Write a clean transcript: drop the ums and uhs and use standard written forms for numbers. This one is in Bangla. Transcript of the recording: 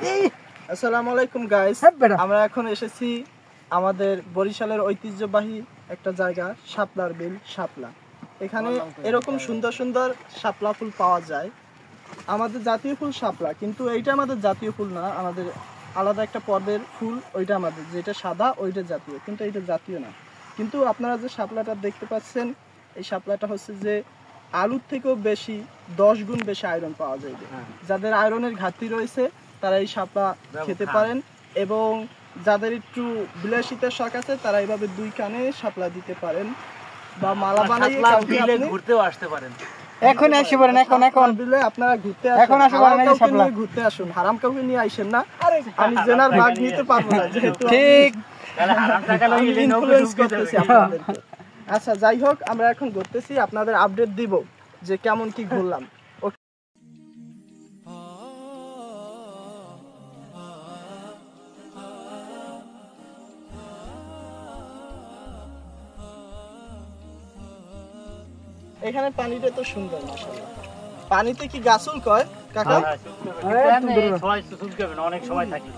আসসালামু আলাইকুম গাইস, আমরা এখন এসেছি আমাদের বরিশালের ঐতিহ্যবাহী একটা জায়গা শাপলার বিল শাপলা। এখানে এরকম সুন্দর সুন্দর শাপলা ফুল পাওয়া যায়। আমাদের জাতীয় ফুল শাপলা, কিন্তু এইটা আমাদের জাতীয় ফুল না, আমাদের আলাদা একটা পর্বের ফুল। ওইটা আমাদের যেটা সাদা ওইটা জাতীয়, কিন্তু এইটা জাতীয় না। কিন্তু আপনারা যে শাপলাটা দেখতে পাচ্ছেন, এই শাপলাটা হচ্ছে যে আলুর থেকেও বেশি 10 গুণ বেশি আয়রন পাওয়া যায়। যাদের আয়রনের ঘাটতি রয়েছে তারা এই শাপলা খেতে পারেন, এবং যাদের একটু বিলাসিতার শখ আছে তারা এইভাবে 2 কানে শাপলা দিতে পারেন, বা মালা বানিয়ে ঘুরতেও আসতে পারেন। এখন আসি পারেন, এখন দিলে আপনারা ঘুরতে আসুন, এখন আসি পারেন, এই শাপলা ঘুরতে আসুন, হারাম কাউকে নিয়ে আইছেন না। আমি জেনার ভাগ নিতে পারবো না, যেহেতু ঠিক তাহলে হারাম টাকা লইলে ইনফ্লুয়েন্স করতেছি আপনাদেরকে। আচ্ছা, যাই হোক, আমরা এখন ঘুরতেছি, আপনাদের আপডেট দিব যে কেমন কি ঘুরলাম। এখানে পানিটা তো সুন্দর, মাশাআল্লাহ। পানিতে কি গাছুল কয় কাকা? অনেক সময় থাকে।